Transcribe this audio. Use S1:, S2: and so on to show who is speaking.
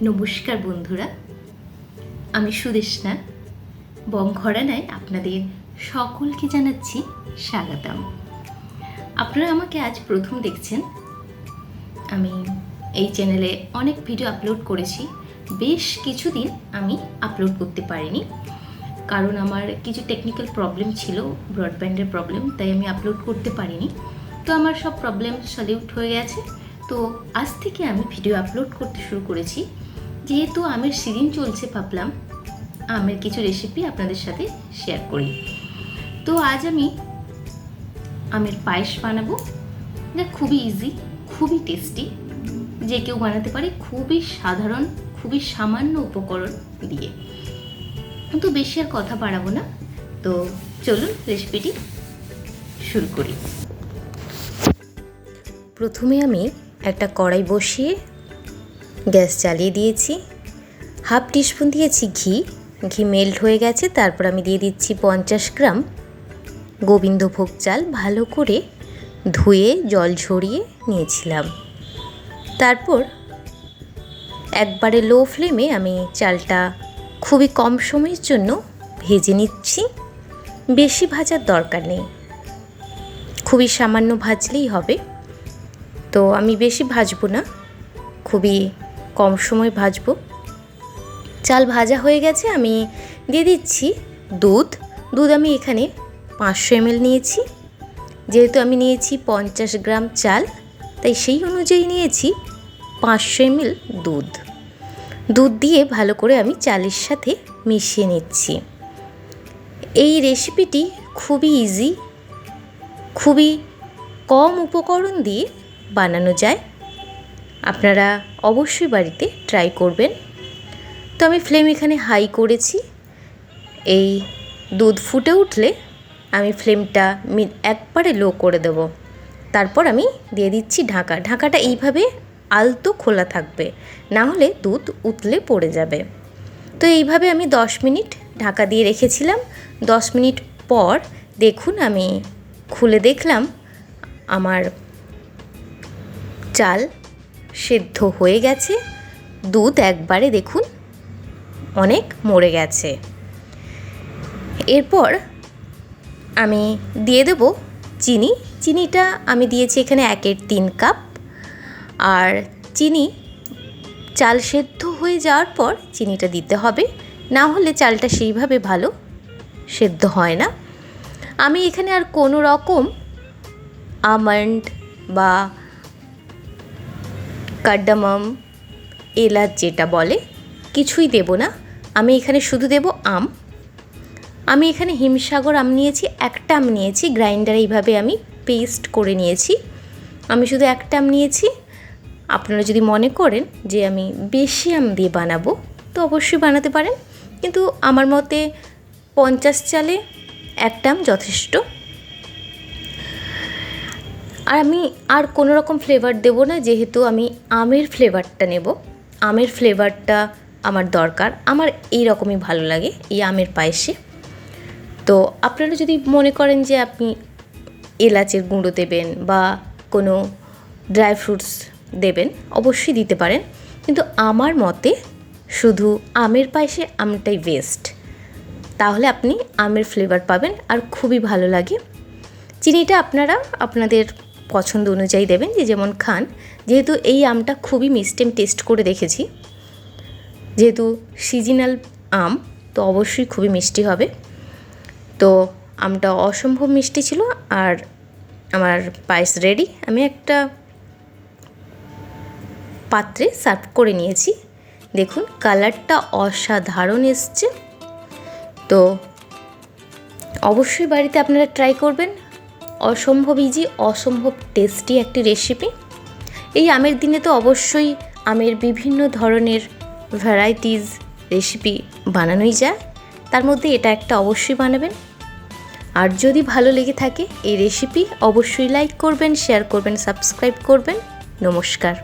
S1: নমস্কার বন্ধুরা, আমি সুদেষ্ণা বংঘরানায় আপনাদের সকলকে জানাচ্ছি স্বাগতম। আপনারা আমাকে আজ প্রথম দেখছেন। আমি এই চ্যানেলে অনেক ভিডিও আপলোড করেছি, বেশ কিছুদিন আমি আপলোড করতে পারিনি, কারণ আমার কিছু টেকনিক্যাল প্রবলেম ছিল, ব্রডব্যান্ডের প্রবলেম, তাই আমি আপলোড করতে পারিনি। তো আমার সব প্রবলেম সলভ হয়ে গেছে। তো আজ থেকে আমি ভিডিও আপলোড করতে শুরু করেছি। যেহেতু আমের সিজন চলছে, ভাবলাম আমের কিছু রেসিপি আপনাদের সাথে শেয়ার করি। তো আজ আমি আমের পায়েস বানাবো, যা খুবই ইজি, খুবই টেস্টি, যে কেউ বানাতে পারে, খুবই সাধারণ, খুবই সামান্য উপকরণ দিয়ে। তো বেশি আর কথা বাড়াবো না, তো চলুন রেসিপিটি শুরু করি। প্রথমে আমি একটা কড়াই বসিয়ে গ্যাস জ্বালিয়ে দিয়েছি। হাফ টিস্পুন দিয়েছি ঘি মেল্ট হয়ে গেছে। তারপর আমি দিয়ে দিচ্ছি 50 গ্রাম গোবিন্দভোগ চাল, ভালো করে ধুয়ে জল ঝরিয়ে নিয়েছিলাম। তারপর একবারে লো ফ্লেমে আমি চালটা খুবই কম সময়ের জন্য ভেজে নিচ্ছি। বেশি ভাজার দরকার নেই, খুবই সামান্য ভাজলেই হবে। তো আমি বেশি ভাজবো না, খুবই কম সময় ভাজবো। চাল ভাজা হয়ে গেছে, আমি দিয়ে দিচ্ছি দুধ। আমি এখানে 500 ml নিয়েছি। যেহেতু আমি নিয়েছি 50 গ্রাম চাল, তাই সেই অনুযায়ী নিয়েছি 500 ml দুধ দিয়ে ভালো করে আমি চালের সাথে মিশিয়ে নিচ্ছি। এই রেসিপিটি খুবই ইজি, খুবই কম উপকরণ দিয়ে বানানো যায়। আপনারা অবশ্যই বাড়িতে ট্রাই করবেন। তো আমি ফ্লেম এখানে হাই করেছি। এই দুধ ফুটে উঠলে আমি ফ্লেমটা একবারে লো করে দেব। তারপর আমি দিয়ে দিচ্ছি ঢাকাটা এইভাবে আলতো খোলা থাকবে, না হলে দুধ উতলে পড়ে যাবে। তো এইভাবে আমি 10 মিনিট ঢাকা দিয়ে রেখেছিলাম। 10 মিনিট পর দেখুন, আমি খুলে দেখলাম আমার চাল সেদ্ধ হয়ে গেছে। দুধ একবারে দেখুন অনেক মরে গেছে। এরপর আমি দিয়ে দেব চিনিটা আমি দিয়েছি এখানে 1/3 কাপ। আর চিনি চাল সেদ্ধ হয়ে যাওয়ার পর চিনিটা দিতে হবে, না হলে চালটা সেইভাবে ভালো সেদ্ধ হয় না। আমি এখানে আর কোনো রকম আমন্ড বা কার্ডামম, এলাচ যেটা বলে, কিছুই দেব না। আমি এখানে শুধু দেব আম। আমি এখানে হিমসাগর আম নিয়েছি, একটা আম নিয়েছি, গ্রাইন্ডারে এইভাবে আমি পেস্ট করে নিয়েছি। আমি শুধু একটা আম নিয়েছি। আপনারা যদি মনে করেন যে আমি বেশি আম দিয়ে বানাবো, তো অবশ্যই বানাতে পারেন, কিন্তু আমার মতে 50 চালে একটা আম যথেষ্ট। আর আমি আর কোনো রকম ফ্লেভার দেবো না, যেহেতু আমি আমের ফ্লেভারটা নেব। আমের ফ্লেভারটা আমার দরকার, আমার এই রকমই ভালো লাগে এই আমের পায়েসে। তো আপনারা যদি মনে করেন যে আপনি এলাচের গুঁড়ো দেবেন বা কোনো ড্রাই ফ্রুটস দেবেন, অবশ্যই দিতে পারেন, কিন্তু আমার মতে শুধু আমের পায়েসে আমটাই বেস্ট। তাহলে আপনি আমের ফ্লেভার পাবেন আর খুবই ভালো লাগে। চিনিটা আপনারা আপনাদের পছন্দ অনুযায়ী দেবেন, যে যেমন খান। যেহেতু এই আমটা খুবই মিষ্টি, আমি টেস্ট করে দেখেছি, যেহেতু সিজনাল আম, তো অবশ্যই খুবই মিষ্টি হবে। তো আমটা অসম্ভব মিষ্টি ছিল। আর আমার পায়েস রেডি। আমি একটা পাত্রে সার্ভ করে নিয়েছি। দেখুন কালারটা অসাধারণ এসছে। তো অবশ্যই বাড়িতে আপনারা ট্রাই করবেন। অসম্ভব ইজি, অসম্ভব টেস্টি একটি রেসিপি। এই আমের দিনে তো অবশ্যই আমের বিভিন্ন ধরনের ভ্যারাইটিস রেসিপি বানানোই যায়, তার মধ্যে এটা একটা অবশ্যই বানাবেন। আর যদি ভালো লেগে থাকে এই রেসিপি, অবশ্যই লাইক করবেন, শেয়ার করবেন, সাবস্ক্রাইব করবেন। নমস্কার।